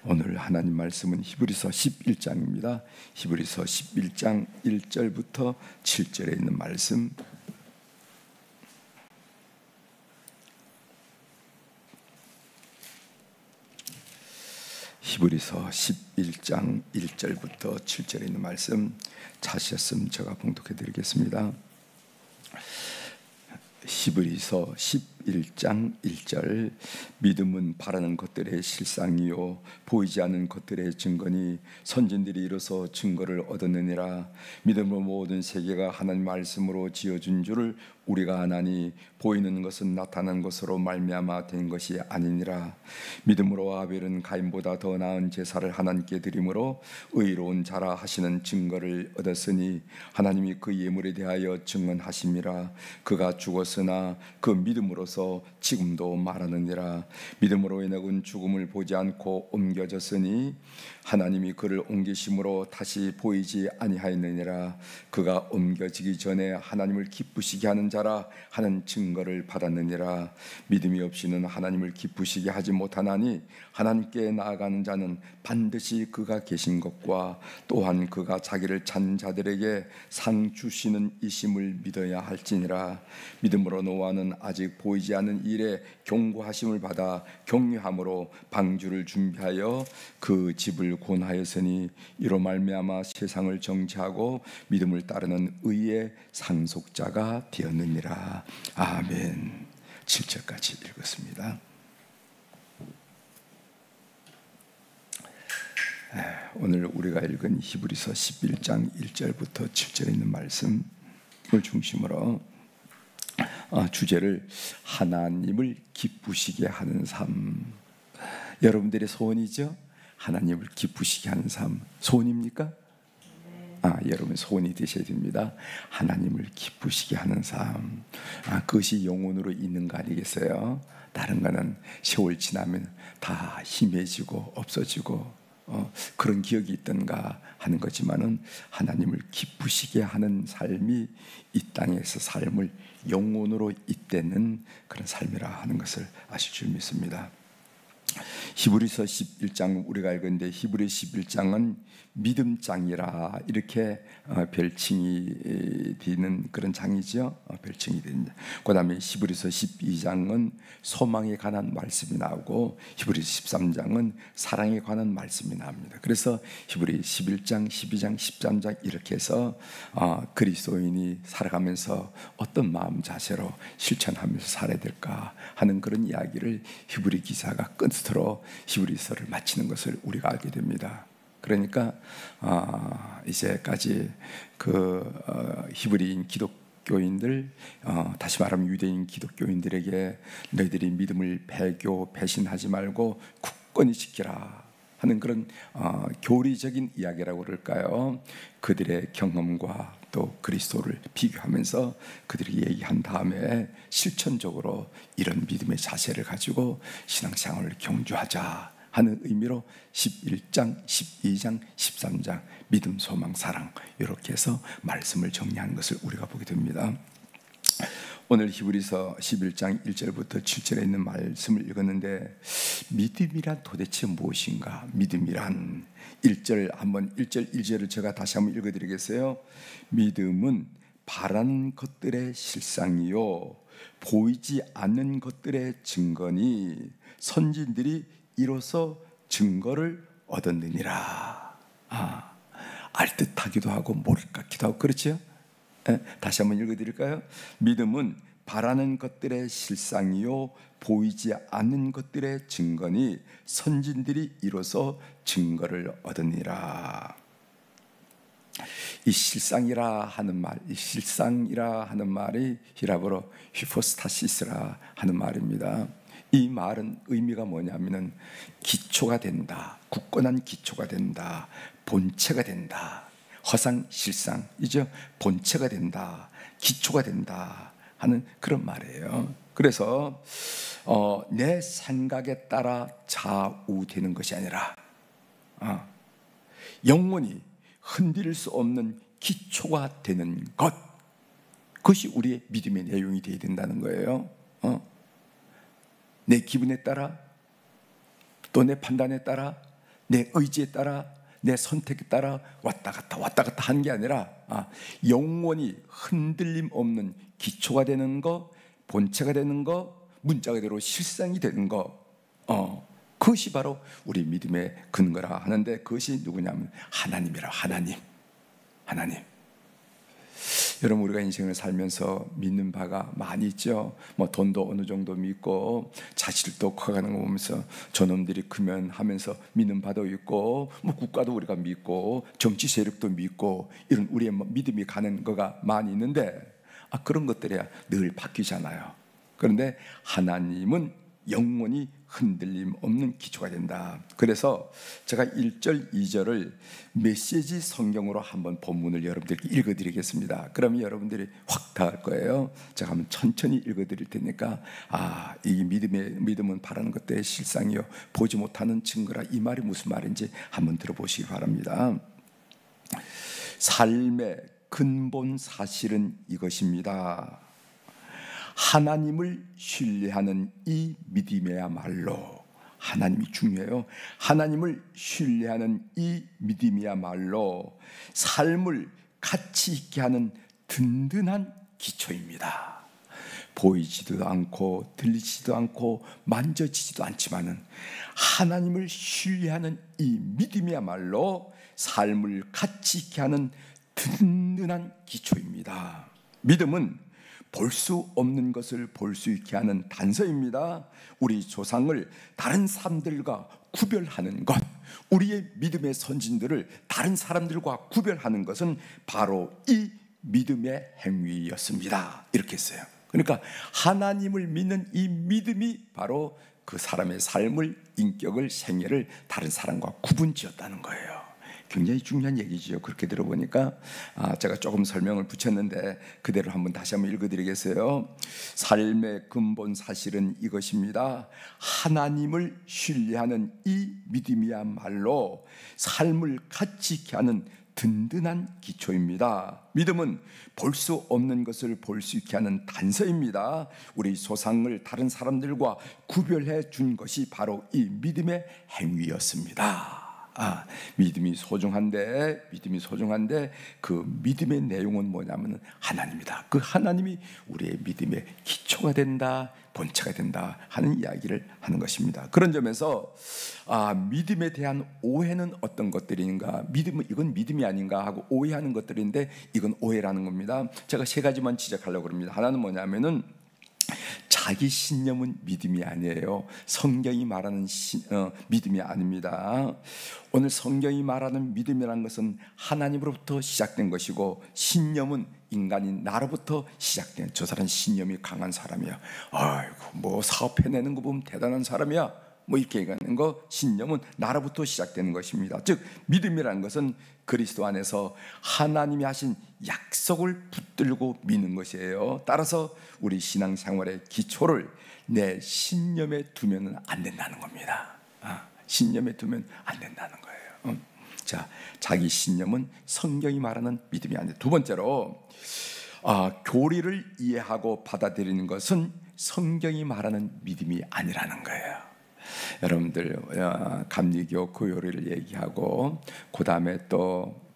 오늘 하나님 말씀은 히브리서 11장입니다. 히브리서 11장 1절부터 7절에 있는 말씀. 히브리서 11장 1절부터 7절에 있는 말씀 찾으셨으면 제가 봉독해 드리겠습니다. 히브리서 11장 1절. 믿음은 바라는 것들의 실상이요 보이지 않는 것들의 증거니 선진들이 이로써 증거를 얻었느니라. 믿음으로 모든 세계가 하나님 말씀으로 지어준 줄을 우리가 아나니 보이는 것은 나타난 것으로 말미암아 된 것이 아니니라. 믿음으로 아벨은 가인보다 더 나은 제사를 하나님께 드림으로 의로운 자라 하시는 증거를 얻었으니 하나님이 그 예물에 대하여 증언하심이라. 그가 죽었으나 그 믿음으로서 지금도 말하느니라. 믿음으로 에녹은 죽음을 보지 않고 옮겨졌으니 하나님이 그를 옮기심으로 다시 보이지 아니하였느니라. 그가 옮겨지기 전에 하나님을 기쁘시게 하는 자라 하는 증거를 받았느니라. 믿음이 없이는 하나님을 기쁘시게 하지 못하나니 하나님께 나아가는 자는 반드시 그가 계신 것과 또한 그가 자기를 찾는 자들에게 상 주시는 이심을 믿어야 할지니라. 믿음으로 노아는 아직 보이지 않는 일에 경고하심을 받아 경유함으로 방주를 준비하여 그 집을 권하였으니 이로 말미암아 세상을 정죄하고 믿음을 따르는 의의 상속자가 되었느니라. 아멘. 7절까지 읽었습니다. 오늘 우리가 읽은 히브리서 11장 1절부터 7절에 있는 말씀을 중심으로 주제를 하나님을 기쁘시게 하는 삶. 여러분들의 소원이죠? 하나님을 기쁘시게 하는 삶. 소원입니까? 여러분 소원이 되셔야 됩니다. 하나님을 기쁘시게 하는 삶. 그것이 영혼으로 있는 거 아니겠어요? 다른 거는 세월 지나면 다 희미해지고 없어지고 그런 기억이 있던가 하는 거지만은 하나님을 기쁘시게 하는 삶이 이 땅에서 삶을 영혼으로 잇대는 그런 삶이라 하는 것을 아실 줄 믿습니다. 히브리서 11장 우리가 읽었는데 히브리 11장은 믿음장이라 이렇게 별칭이 되는 그런 장이죠. 별칭이 됩니다. 그 다음에 히브리서 12장은 소망에 관한 말씀이 나오고 히브리서 13장은 사랑에 관한 말씀이 나옵니다. 그래서 히브리 11장, 12장, 13장 이렇게 해서 그리스도인이 살아가면서 어떤 마음 자세로 실천하면서 살아야 될까 하는 그런 이야기를 히브리 기사가 끝으로 히브리서를 마치는 것을 우리가 알게 됩니다. 그러니까 이제까지 히브리인 기독교인들, 다시 말하면 유대인 기독교인들에게 너희들이 믿음을 배신하지 말고 굳건히 지키라 하는 그런 교리적인 이야기라고 그럴까요? 그들의 경험과 또 그리스도를 비교하면서 그들이 얘기한 다음에 실천적으로 이런 믿음의 자세를 가지고 신앙생활을 경주하자 하는 의미로 11장, 12장, 13장 믿음, 소망, 사랑 이렇게 해서 말씀을 정리하는 것을 우리가 보게 됩니다. 오늘 히브리서 11장 1절부터 7절에 있는 말씀을 읽었는데 믿음이란 도대체 무엇인가? 믿음이란 1절 한번 1절 1절을 제가 다시 한번 읽어드리겠어요. 믿음은 바라는 것들의 실상이요 보이지 않는 것들의 증거니 선진들이 이로써 증거를 얻었느니라. 알듯하기도 하고 모를 것 같기도 하고 그렇죠? 다시 한번 읽어드릴까요? 믿음은 바라는 것들의 실상이요 보이지 않는 것들의 증거니 선진들이 이로써 증거를 얻으니라. 이 실상이라 하는 말, 이 실상이라 하는 말이 히라보로 히포스타시스라 하는 말입니다. 이 말은 의미가 뭐냐면은 기초가 된다, 굳건한 기초가 된다, 본체가 된다. 허상 실상이죠. 본체가 된다, 기초가 된다 하는 그런 말이에요. 그래서 내 생각에 따라 좌우되는 것이 아니라 영원히 흔들릴 수 없는 기초가 되는 것, 그것이 우리의 믿음의 내용이 되어야 된다는 거예요. 내 기분에 따라 또 내 판단에 따라 내 의지에 따라, 내 선택에 따라 왔다 갔다 한 게 아니라 영원히 흔들림 없는 기초가 되는 거, 본체가 되는 거, 문자 그대로 실상이 되는 거, 그것이 바로 우리 믿음의 근거라 하는데, 그것이 누구냐면 하나님이라. 하나님. 여러분, 우리가 인생을 살면서 믿는 바가 많이 있죠. 뭐 돈도 어느 정도 믿고, 자식도 커가는 거 보면서 저놈들이 크면 하면서 믿는 바도 있고, 뭐 국가도 우리가 믿고, 정치 세력도 믿고, 이런 우리의 믿음이 가는 거가 많이 있는데, 그런 것들이 늘 바뀌잖아요. 그런데 하나님은 영원히 흔들림 없는 기초가 된다. 그래서 제가 1절, 2절을 메시지 성경으로 한번 본문을 여러분들께 읽어드리겠습니다. 그러면 여러분들이 확 닿을 거예요. 제가 한번 천천히 읽어드릴 테니까 이 믿음은 바라는 것들의 실상이요 보지 못하는 증거라, 이 말이 무슨 말인지 한번 들어보시기 바랍니다. 삶의 근본 사실은 이것입니다. 하나님을 신뢰하는 이 믿음이야말로, 하나님이 중요해요. 하나님을 신뢰하는 이 믿음이야말로 삶을 가치 있게 하는 든든한 기초입니다. 보이지도 않고 들리지도 않고 만져지지도 않지만은 하나님을 신뢰하는 이 믿음이야말로 삶을 가치 있게 하는 든든한 기초입니다. 믿음은 볼 수 없는 것을 볼 수 있게 하는 단서입니다. 우리 조상을 다른 사람들과 구별하는 것, 우리의 믿음의 선진들을 다른 사람들과 구별하는 것은 바로 이 믿음의 행위였습니다. 이렇게 했어요. 그러니까 하나님을 믿는 이 믿음이 바로 그 사람의 삶을, 인격을, 생애를 다른 사람과 구분지었다는 거예요. 굉장히 중요한 얘기지요. 그렇게 들어보니까 제가 조금 설명을 붙였는데 그대로 다시 한번 읽어드리겠어요. 삶의 근본 사실은 이것입니다. 하나님을 신뢰하는 이 믿음이야말로 삶을 가치 있게 하는 든든한 기초입니다. 믿음은 볼 수 없는 것을 볼 수 있게 하는 단서입니다. 우리 조상을 다른 사람들과 구별해 준 것이 바로 이 믿음의 행위였습니다. 믿음이 소중한데 그 믿음의 내용은 뭐냐면 하나님이다. 그 하나님이 우리의 믿음의 기초가 된다, 본체가 된다 하는 이야기를 하는 것입니다. 그런 점에서 믿음에 대한 오해는 어떤 것들인가, 이건 믿음이 아닌가 하고 오해하는 것들인데, 이건 오해라는 겁니다. 제가 세 가지만 지적하려고 합니다. 하나는 뭐냐면은 자기 신념은 믿음이 아니에요. 성경이 말하는 믿음이 아닙니다. 오늘 성경이 말하는 믿음이라는 것은 하나님으로부터 시작된 것이고, 신념은 인간인 나로부터 시작된, 저 사람 신념이 강한 사람이야, 아이고 뭐 사업해내는 거 보면 대단한 사람이야, 뭐 이렇게 얘기하는 거, 신념은 나로부터 시작되는 것입니다. 즉 믿음이라는 것은 그리스도 안에서 하나님이 하신 약속을 붙들고 믿는 것이에요. 따라서 우리 신앙생활의 기초를 내 신념에 두면 안 된다는 겁니다. 신념에 두면 안 된다는 거예요. 자, 자기 신념은 성경이 말하는 믿음이 아니에요. 두 번째로 교리를 이해하고 받아들이는 것은 성경이 말하는 믿음이 아니라는 거예요. 여러분들 감리교 교리를 얘기하고, 그 다음에 또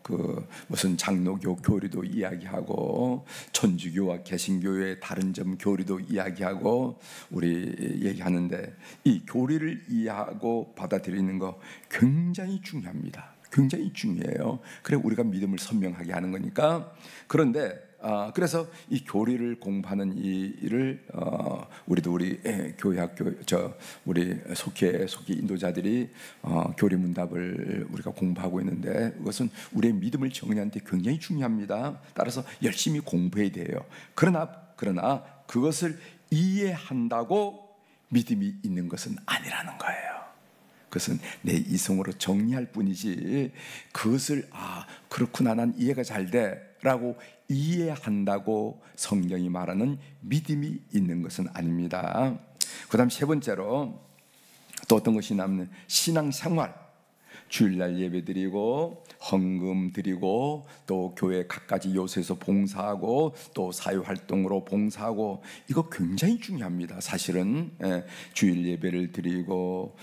무슨 장로교 교리도 이야기하고, 천주교와 개신교의 다른 점 교리도 이야기하고 우리 얘기하는데, 이 교리를 이해하고 받아들이는 거 굉장히 중요합니다. 굉장히 중요해요. 그래 우리가 믿음을 선명하게 하는 거니까. 그런데 그래서 이 교리를 공부하는 이 일을 우리도 우리 교회학교 우리 속히 인도자들이 교리 문답을 우리가 공부하고 있는데, 그것은 우리의 믿음을 정리하는 데 굉장히 중요합니다. 따라서 열심히 공부해야 돼요. 그러나 그것을 이해한다고 믿음이 있는 것은 아니라는 거예요. 그것은 내 이성으로 정리할 뿐이지, 그것을 그렇구나, 난 이해가 잘 돼 라고 이해한다고 성경이 말하는 믿음이 있는 것은 아닙니다. 그 다음 세 번째로 또 어떤 것이 남는 신앙생활, 주일날 예배 드리고 헌금 드리고 또 교회 갖가지 요소에서 봉사하고 또 사회활동으로 봉사하고, 이거 굉장히 중요합니다. 사실은 주일 예배를 드리고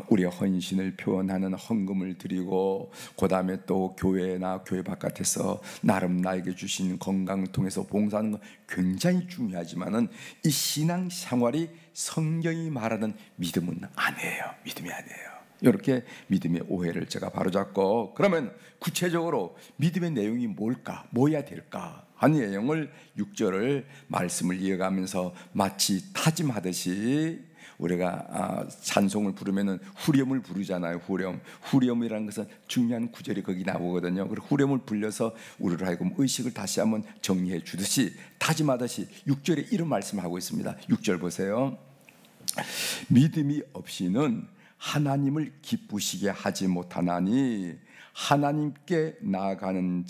우리의 헌신을 표현하는 헌금을 드리고, 그 다음에 또 교회나 교회 바깥에서 나름 나에게 주신 건강을 통해서 봉사하는 거 굉장히 중요하지만은 이 신앙생활이 성경이 말하는 믿음은 아니에요. 믿음이 아니에요. 이렇게 믿음의 오해를 제가 바로잡고, 그러면 구체적으로 믿음의 내용이 뭘까, 뭐야 될까 하는 내용을 6절을 말씀을 이어가면서 마치 타짐하듯이 우리가 찬송을 부르면은 후렴을 부르잖아요. 후렴이라는 것은 중요한 구절이 거기 나오거든요. 그리고 후렴을 불려서 우리를 하여금 의식을 다시 한번 정리해 주듯이 타짐하듯이 6절에 이런 말씀을 하고 있습니다. 6절 보세요. 믿음이 없이는 하나님을 기쁘시게 하지 못하나니 하나님께 나아가는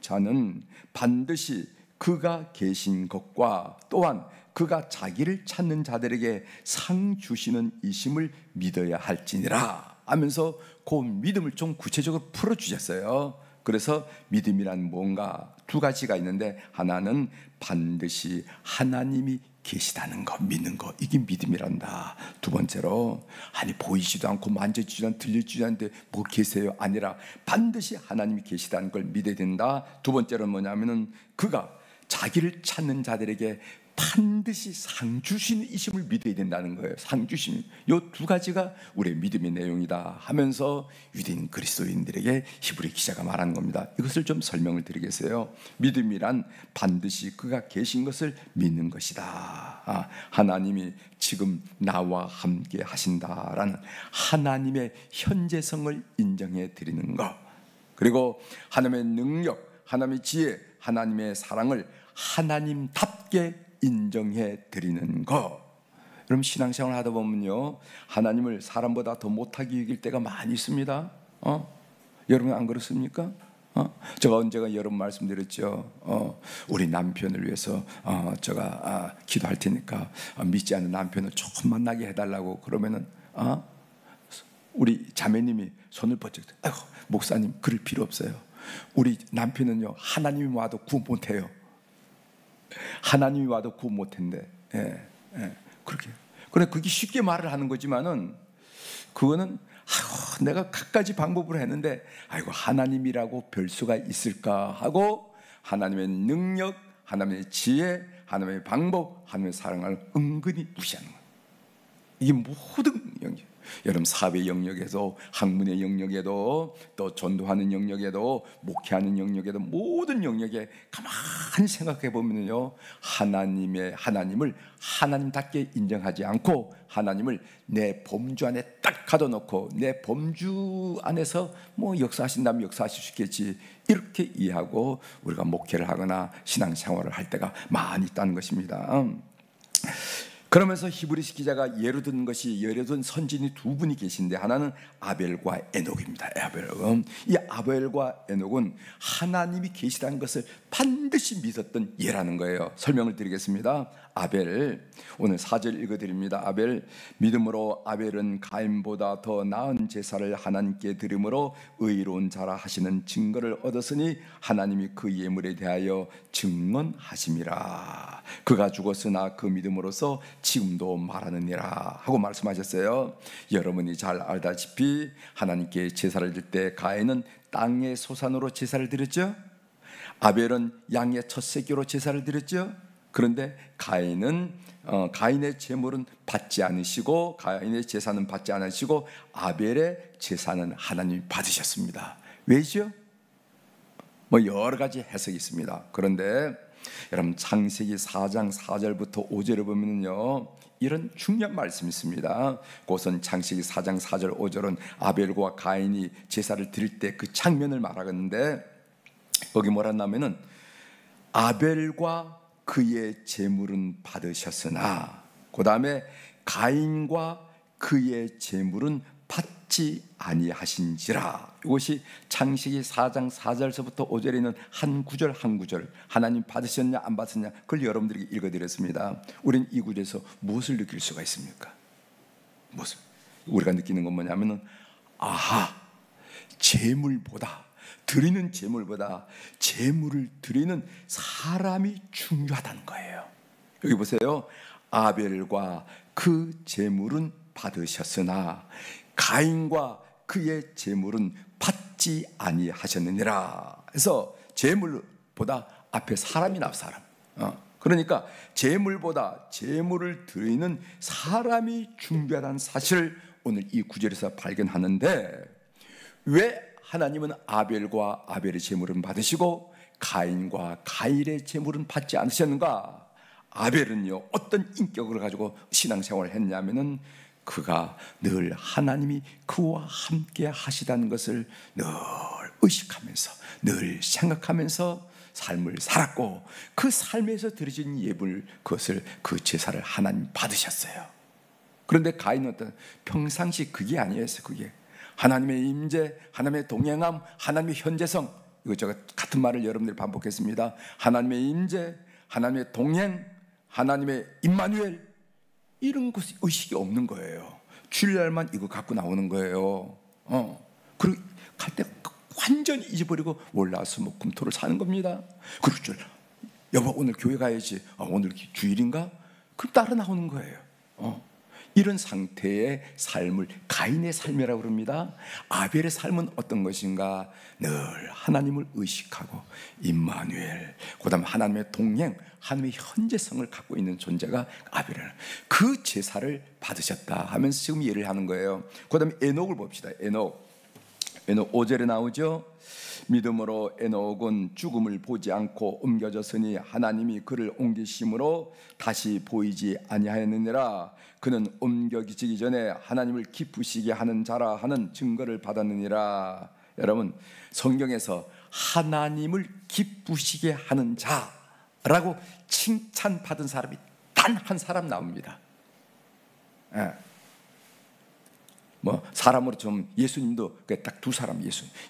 자는 반드시 그가 계신 것과 또한 그가 자기를 찾는 자들에게 상 주시는 이심을 믿어야 할지니라 하면서 그 믿음을 좀 구체적으로 풀어주셨어요. 그래서 믿음이란 뭔가 두 가지가 있는데, 하나는 반드시 하나님이 계시다는 거, 믿는 거, 이게 믿음이란다. 두 번째로 아니 보이지도 않고 만져지지도 않고 들리지도 않는데 뭐 계세요? 아니라 반드시 하나님이 계시다는 걸 믿어야 된다. 두 번째로는 뭐냐면은 그가 자기를 찾는 자들에게 반드시 상 주시는 이심을 믿어야 된다는 거예요. 상 주심. 이 두 가지가 우리의 믿음의 내용이다 하면서 유대인 그리스도인들에게 히브리 기자가 말하는 겁니다. 이것을 좀 설명을 드리겠어요. 믿음이란 반드시 그가 계신 것을 믿는 것이다. 하나님이 지금 나와 함께 하신다라는 하나님의 현재성을 인정해 드리는 것, 그리고 하나님의 능력, 하나님의 지혜, 하나님의 사랑을 하나님답게 인정해 드리는 것. 여러분 신앙생활 하다 보면요, 하나님을 사람보다 더 못하게 여길 때가 많이 있습니다. 여러분 안 그렇습니까? 제가 언제가 여러분 말씀드렸죠. 우리 남편을 위해서 제가 기도할 테니까 믿지 않는 남편을 조금 만나게 해달라고 그러면은 우리 자매님이 손을 번쩍 들어, 아이고 목사님 그럴 필요 없어요. 우리 남편은요 하나님이 와도 구원 못해요. 하나님이 와도 구원 못한대. 그렇게. 그래 그게 쉽게 말을 하는 거지만은 그거는 내가 갖가지 방법으로 했는데 아이고 하나님이라고 별 수가 있을까 하고 하나님의 능력, 하나님의 지혜, 하나님의 방법, 하나님의 사랑을 은근히 무시하는 거예요. 이게 모든 영역, 여러분 사회 영역에도, 학문의 영역에도, 또 전도하는 영역에도, 목회하는 영역에도, 모든 영역에 가만히 생각해 보면요, 하나님을 하나님답게 인정하지 않고 하나님을 내 범주 안에 딱 가둬놓고 내 범주 안에서 뭐 역사하신다면 역사하실 수 있겠지, 이렇게 이해하고 우리가 목회를 하거나 신앙생활을 할 때가 많이 있다는 것입니다. 그러면서 히브리서 기자가 예로 든 선진이 두 분이 계신데, 하나는 아벨과 에녹입니다. 이 아벨과 에녹은 하나님이 계시다는 것을 반드시 믿었던 예라는 거예요. 설명을 드리겠습니다. 아벨, 오늘 4절 읽어드립니다. 아벨, 믿음으로 아벨은 가인보다 더 나은 제사를 하나님께 드림으로 의로운 자라 하시는 증거를 얻었으니 하나님이 그 예물에 대하여 증언하심이라. 그가 죽었으나 그 믿음으로써 지금도 말하느니라 하고 말씀하셨어요. 여러분이 잘 알다시피 하나님께 제사를 드릴 때 가인은 땅의 소산으로 제사를 드렸죠. 아벨은 양의 첫 새끼로 제사를 드렸죠. 그런데 가인의 제물은 받지 않으시고, 가인의 제사는 받지 않으시고 아벨의 제사는 하나님이 받으셨습니다. 왜죠? 뭐 여러 가지 해석이 있습니다. 그런데 여러분 창세기 4장 4절부터 5절을 보면요, 이런 중요한 말씀이 있습니다. 그것은 창세기 4장 4절 5절은 아벨과 가인이 제사를 드릴 때 그 장면을 말하는데, 거기 뭐라 하냐면은 아벨과 그의 제물은 받으셨으나, 그 다음에 가인과 그의 제물은 받지 아니하신지라. 이것이 창세기 4장 4절서부터 5절에 있는 한 구절 한 구절, 하나님 받으셨냐 안 받으셨냐, 그걸 여러분들에게 읽어드렸습니다. 우리는 이 구절에서 무엇을 느낄 수가 있습니까? 무엇을? 우리가 느끼는 건 뭐냐면은, 아하, 드리는 제물보다 제물을 드리는 사람이 중요하다는 거예요. 여기 보세요. 아벨과 그 제물은 받으셨으나 가인과 그의 제물은 받지 아니하셨느니라. 그래서 제물보다 앞에 사람이 나와. 사람. 그러니까 제물보다 제물을 드리는 사람이 중요하다는 사실을 오늘 이 구절에서 발견하는데, 왜 하나님은 아벨과 아벨의 제물은 받으시고 가인과 가인의 제물은 받지 않으셨는가? 아벨은요, 어떤 인격을 가지고 신앙생활을 했냐면은 그가 늘 하나님이 그와 함께 하시다는 것을 늘 의식하면서, 늘 생각하면서 삶을 살았고, 그 삶에서 드려진 예물, 그 제사를 하나님 받으셨어요. 그런데 가인은 평상시 그게 아니었어요. 그게 하나님의 임재, 하나님의 동행함, 하나님의 현재성, 이거 제가 같은 말을 여러분들이 반복했습니다. 하나님의 임재, 하나님의 동행, 하나님의 임마누엘, 이런 것이 의식이 없는 거예요. 주일날만 이거 갖고 나오는 거예요. 그리고 갈 때 완전히 잊어버리고 월화수목 금토를 사는 겁니다. 그렇죠. 여보 오늘 교회 가야지. 오늘 주일인가? 그럼 따라 나오는 거예요. 이런 상태의 삶을 가인의 삶이라고 그럽니다. 아벨의 삶은 어떤 것인가? 늘 하나님을 의식하고 임마누엘, 그다음에 하나님의 동행, 하나님의 현재성을 갖고 있는 존재가 아벨은 그 제사를 받으셨다 하면서 지금 예를 하는 거예요. 그다음에 에녹을 봅시다. 에녹 5절에 나오죠. 믿음으로 에녹은 죽음을 보지 않고 옮겨졌으니 하나님이 그를 옮기심으로 다시 보이지 아니하였느니라. 그는 옮겨지기 전에 하나님을 기쁘시게 하는 자라 하는 증거를 받았느니라. 여러분, 성경에서 하나님을 기쁘시게 하는 자라고 칭찬받은 사람이 단 한 사람 나옵니다. 사람으로 좀 예수님도 딱 두 사람,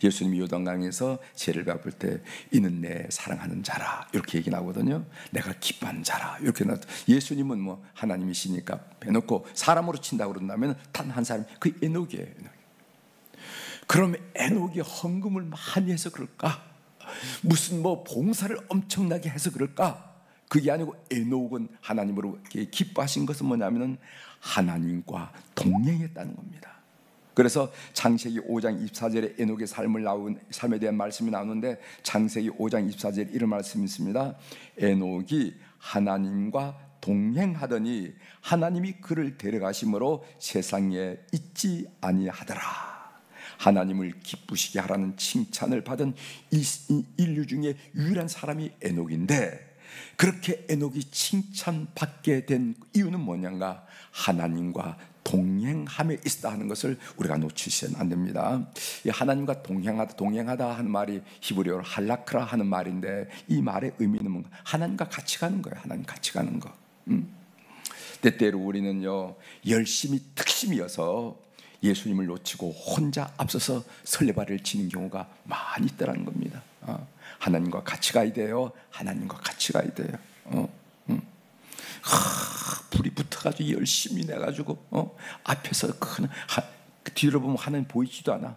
예수님이 요단강에서 죄를 갚을 때 이는 내 사랑하는 자라 이렇게 얘기 나오거든요. 내가 기뻐하는 자라 이렇게 나와. 예수님은 하나님이시니까 빼놓고 사람으로 친다고 그런다면 단 한 사람, 그 에녹이에요. 그럼 에녹이 헌금을 많이 해서 그럴까? 무슨 봉사를 엄청나게 해서 그럴까? 그게 아니고 에녹은 하나님으로 기뻐하신 것은 뭐냐면은 하나님과 동행했다는 겁니다. 그래서 창세기 5장 24절에 에녹의 삶에 대한 말씀이 나오는데, 창세기 5장 24절에 이런 말씀이 있습니다. 에녹이 하나님과 동행하더니 하나님이 그를 데려가심으로 세상에 있지 아니하더라. 하나님을 기쁘시게 하라는 칭찬을 받은 인류 중에 유일한 사람이 에녹인데, 그렇게 에녹이 칭찬받게 된 이유는 뭐냐가 하나님과 동행함에 있다 하는 것을 우리가 놓치시면 안 됩니다. 이 하나님과 동행하다 하는 말이 히브리어로 할라크라 하는 말인데, 이 말의 의미는 뭔가? 하나님과 같이 가는 거예요. 하나님 같이 가는 거. 때때로 우리는요, 열심히 특심이어서 예수님을 놓치고 혼자 앞서서 설레발을 치는 경우가 많이 있다는 겁니다. 하나님과 같이 가야 돼요. 하나님과 같이 가야 돼요. 불이 붙어가지고 열심히 내가지고 앞에서 뒤로 보면 하나님 보이지도 않아.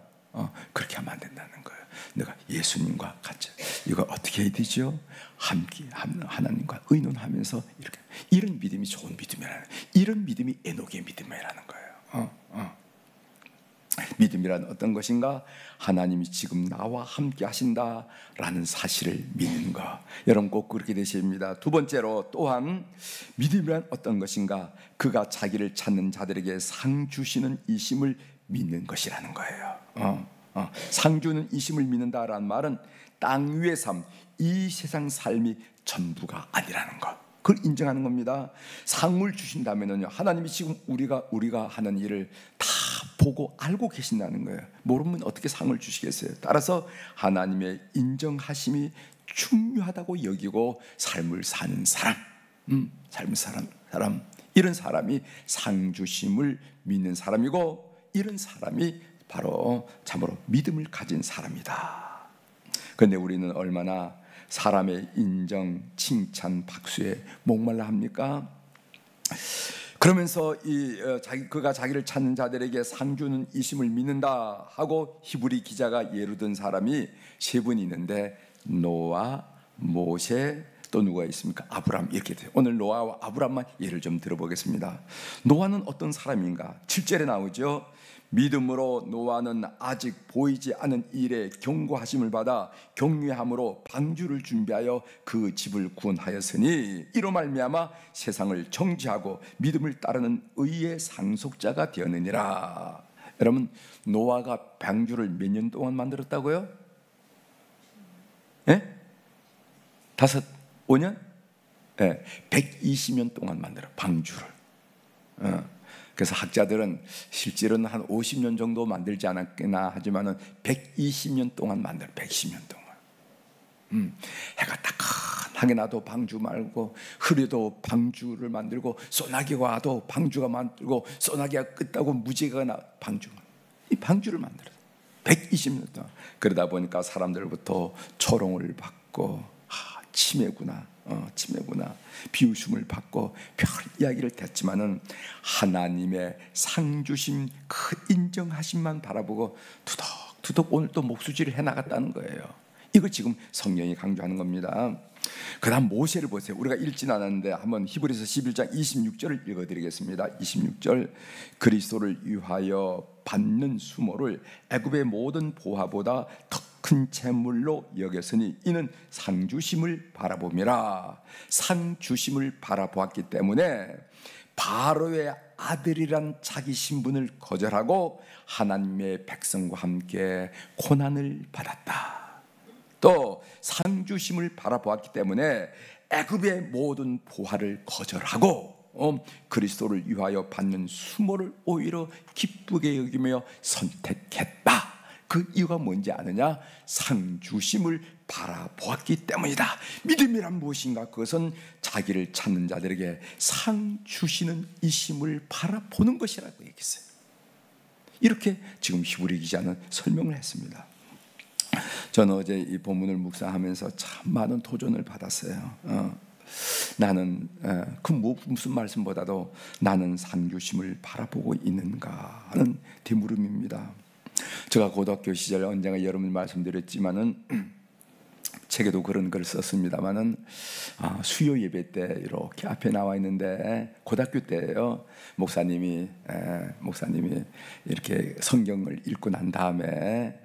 그렇게 하면 안 된다는 거예요. 내가 예수님과 같이, 이거 어떻게 해야 되죠? 함께 하나님과 의논하면서 이렇게, 이런 믿음이 좋은 믿음이라는, 이런 믿음이 에녹의 믿음이라는 거예요. 믿음이란 어떤 것인가? 하나님이 지금 나와 함께 하신다라는 사실을 믿는 것. 여러분 꼭 그렇게 되십니다. 두 번째로 또한 믿음이란 어떤 것인가? 그가 자기를 찾는 자들에게 상 주시는 이심을 믿는 것이라는 거예요. 상 주는 이심을 믿는다라는 말은 땅 위의 삶, 이 세상 삶이 전부가 아니라는 것, 그걸 인정하는 겁니다. 상을 주신다면요, 하나님이 지금 우리가 하는 일을 다 보고 알고 계신다는 거예요. 모르면 어떻게 상을 주시겠어요? 따라서 하나님의 인정하심이 중요하다고 여기고 삶을 사는 사람, 이런 사람이 상 주심을 믿는 사람이고, 이런 사람이 바로 참으로 믿음을 가진 사람이다. 그런데 우리는 얼마나 사람의 인정, 칭찬, 박수에 목말라 합니까? 그러면서 그가 자기를 찾는 자들에게 상주는 이심을 믿는다 하고 히브리 기자가 예로 든 사람이 세 분이 있는데 노아, 모세, 또 누가 있습니까? 아브람. 이렇게 돼요. 오늘 노아와 아브람만 예를 좀 들어보겠습니다. 노아는 어떤 사람인가? 7절에 나오죠. 믿음으로 노아는 아직 보이지 않은 일에 경고하심을 받아 경외함으로 방주를 준비하여 그 집을 구원하였으니 이로 말미암아 세상을 정죄하고 믿음을 따르는 의의 상속자가 되었느니라. 여러분, 노아가 방주를 몇 년 동안 만들었다고요? 예? 5년? 예, 120년 동안 만들어 방주를. 그래서 학자들은 실제로는 한 50년 정도 만들지 않았겠나 하지만은 120년 동안 만들어. 120년 동안. 해가 따끈하게 나도 방주 말고, 흐려도 방주를 만들고, 소나기가 와도 방주가 만들고, 소나기가 끝나고 무지개가 나 방주. 이 방주를 만들어. 120년 동안. 그러다 보니까 사람들부터 조롱을 받고, 치매구나. 치매구나. 비웃음을 받고 별 이야기를 듣지만은 하나님의 상주심, 그 인정하심만 바라보고 투덕투덕 오늘 또 목수질을 해나갔다는 거예요. 이거 지금 성령이 강조하는 겁니다. 그 다음 모세를 보세요. 우리가 읽진 않았는데 한번 히브리서 11장 26절을 읽어드리겠습니다. 26절. 그리스도를 위하여 받는 수모를 애굽의 모든 보화보다 더 큰 재물로 여겼으니 이는 상주심을 바라봄이라. 상주심을 바라보았기 때문에 바로의 아들이란 자기 신분을 거절하고 하나님의 백성과 함께 고난을 받았다. 또 상주심을 바라보았기 때문에 애굽의 모든 보화를 거절하고 그리스도를 위하여 받는 수모를 오히려 기쁘게 여기며 선택했다. 그 이유가 뭔지 아느냐? 상주심을 바라보았기 때문이다. 믿음이란 무엇인가? 그것은 자기를 찾는 자들에게 상 주시는 이심을 바라보는 것이라고 얘기했어요. 이렇게 지금 히브리 기자는 설명을 했습니다. 저는 어제 이 본문을 묵상하면서 참 많은 도전을 받았어요. 나는 무슨 말씀보다도 나는 상주심을 바라보고 있는가 하는 되물음입니다. 제가 고등학교 시절 언젠가 여러분 말씀드렸지만은 책에도 그런 글을 썼습니다만은 수요 예배 때 이렇게 앞에 나와 있는데 고등학교 때예요. 목사님이 이렇게 성경을 읽고 난 다음에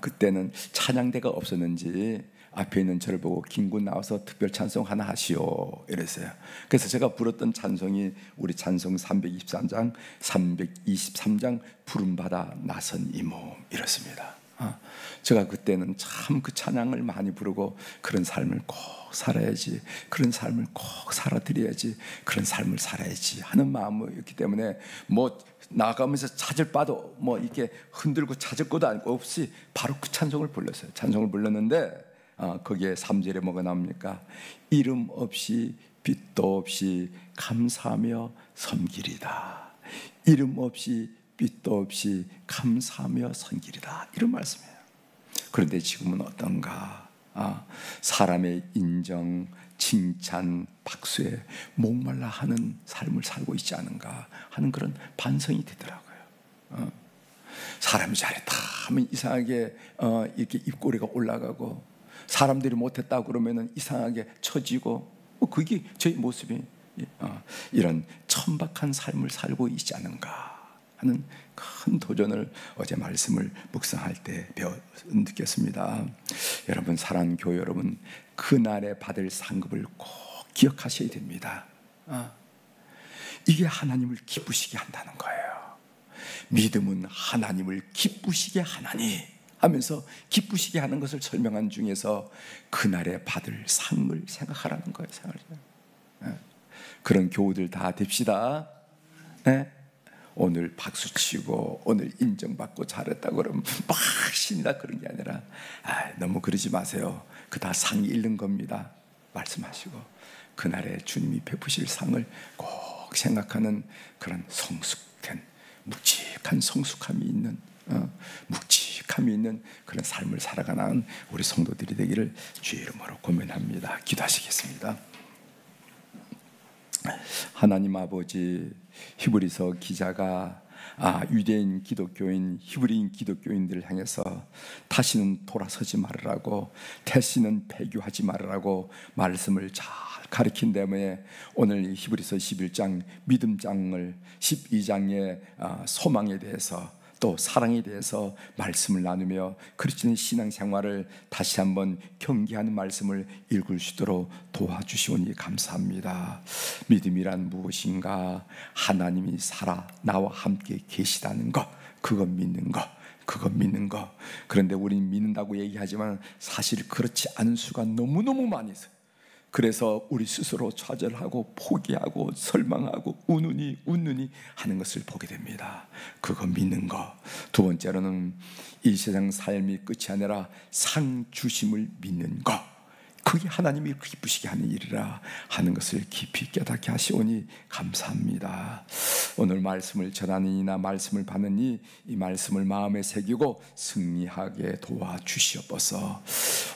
그때는 찬양대가 없었는지 앞에 있는 저를 보고 김군 나와서 특별 찬송 하나 하시오 이랬어요. 그래서 제가 불렀던 찬송이 우리 찬송 323장 323장 부름받아 나선 이 몸 이렇습니다. 제가 그때는 참 그 찬양을 많이 부르고 그런 삶을 꼭 살아야지, 그런 삶을 꼭 살아드려야지, 그런 삶을 살아야지 하는 마음이었기 때문에 뭐 나가면서 찾을 바도 뭐 이렇게 흔들고 찾을 것도 아니고 없이 바로 그 찬송을 불렀어요. 찬송을 불렀는데 거기에 3절에 뭐가 나옵니까? 이름 없이 빛도 없이 감사하며 섬기리다. 이름 없이 빛도 없이 감사하며 섬기리다. 이런 말씀이에요. 그런데 지금은 어떤가? 사람의 인정, 칭찬, 박수에 목말라 하는 삶을 살고 있지 않은가 하는 그런 반성이 되더라고요. 사람이 잘했다 하면 이상하게 이렇게 입꼬리가 올라가고 사람들이 못했다 그러면은 이상하게 처지고 그게 저희 모습이 이런 천박한 삶을 살고 있지 않은가 하는 큰 도전을 어제 말씀을 묵상할 때 느꼈습니다. 여러분 사랑하는 교회 여러분, 그날에 받을 상급을 꼭 기억하셔야 됩니다. 이게 하나님을 기쁘시게 한다는 거예요. 믿음은 하나님을 기쁘시게 하나니 하면서 기쁘시게 하는 것을 설명한 중에서 그날에 받을 상을 생각하라는 거예요. 그런 교우들 다 됩시다. 네? 오늘 박수치고 오늘 인정받고 잘했다 그러면 막 신이다 그런 게 아니라 너무 그러지 마세요. 그 다 상이 있는 겁니다. 말씀하시고 그날에 주님이 베푸실 상을 꼭 생각하는 그런 성숙된 묵직한 성숙함이 있는 묵직함이 있는 그런 삶을 살아가는 우리 성도들이 되기를 주의 이름으로 고면합니다. 기도하시겠습니다. 하나님 아버지, 히브리서 기자가 유대인 기독교인, 히브리인 기독교인들을 향해서 다시는 돌아서지 말으라고, 다시는 배교하지 말으라고 말씀을 잘 가르친 다음에 오늘 히브리서 11장 믿음장을 12장의 소망에 대해서 또 사랑에 대해서 말씀을 나누며 그리스도인 신앙생활을 다시 한번 경계하는 말씀을 읽을 수 있도록 도와주시오니 감사합니다. 믿음이란 무엇인가? 하나님이 살아 나와 함께 계시다는 것, 그것 믿는 것, 그것 믿는 것. 그런데 우리는 믿는다고 얘기하지만 사실 그렇지 않은 수가 너무너무 많이 있어요. 그래서 우리 스스로 좌절하고 포기하고 설망하고 우느니 하는 것을 보게 됩니다. 그거 믿는 것. 두 번째로는 이 세상 삶이 끝이 아니라 상 주심을 믿는 것. 그게 하나님이 기쁘시게 하는 일이라 하는 것을 깊이 깨닫게 하시오니 감사합니다. 오늘 말씀을 전하느니나 말씀을 받느니 이 말씀을 마음에 새기고 승리하게 도와주시옵소서.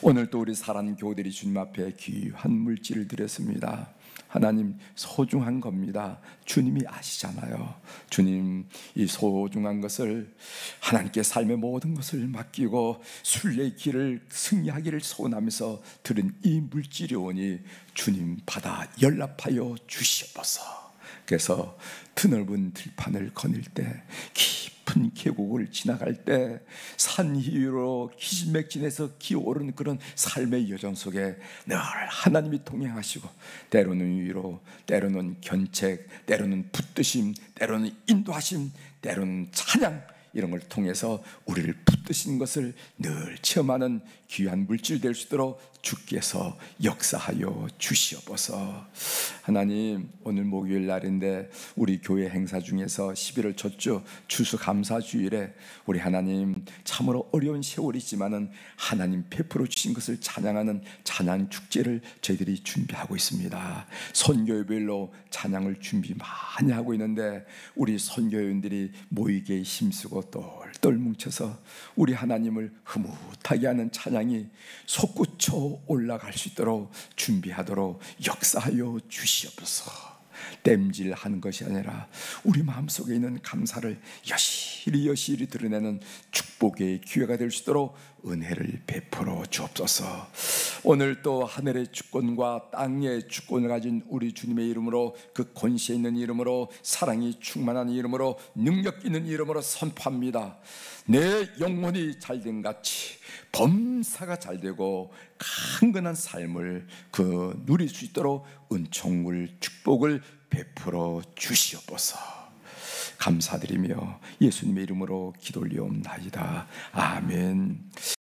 오늘 또 우리 사랑하는 교우들이 주님 앞에 귀한 물질을 드렸습니다. 하나님, 소중한 겁니다. 주님이 아시잖아요. 주님, 이 소중한 것을 하나님께 삶의 모든 것을 맡기고 순례의 길을 승리하기를 소원하면서 들은 이 물질이 오니 주님 받아 연락하여 주시옵소서. 그래서 드넓은 들판을 거닐 때, 깊은 계곡을 지나갈 때, 산 위로 기진맥진해서 기어오르는 그런 삶의 여정 속에 늘 하나님이 동행하시고, 때로는 위로, 때로는 견책, 때로는 붙드심, 때로는 인도하심, 때로는 찬양, 이런 걸 통해서 우리를 붙드신 것을 늘 체험하는 귀한 물질 될 수 있도록 주께서 역사하여 주시옵소서. 하나님, 오늘 목요일 날인데 우리 교회 행사 중에서 11월 첫주 추수감사주일에 우리 하나님 참으로 어려운 세월이지만은 하나님 베풀어 주신 것을 찬양하는 찬양 축제를 저희들이 준비하고 있습니다. 선교회별로 찬양을 준비 많이 하고 있는데 우리 선교회원들이 모이게 힘쓰고 똘똘 뭉쳐서 우리 하나님을 흐뭇하게 하는 찬양이 솟구쳐 올라갈 수 있도록 준비하도록 역사하여 주시옵소서. 땜질하는 것이 아니라 우리 마음속에 있는 감사를 여실히 드러내는 축복의 기회가 될 수 있도록 은혜를 베풀어 주옵소서. 오늘 또 하늘의 주권과 땅의 주권을 가진 우리 주님의 이름으로, 그 권세 있는 이름으로, 사랑이 충만한 이름으로, 능력 있는 이름으로 선포합니다. 내 영혼이 잘된 같이 범사가 잘되고 강건한 삶을 누릴 수 있도록 은총을, 축복을 베풀어 주시옵소서. 감사드리며 예수님의 이름으로 기도 올리옵나이다. 아멘.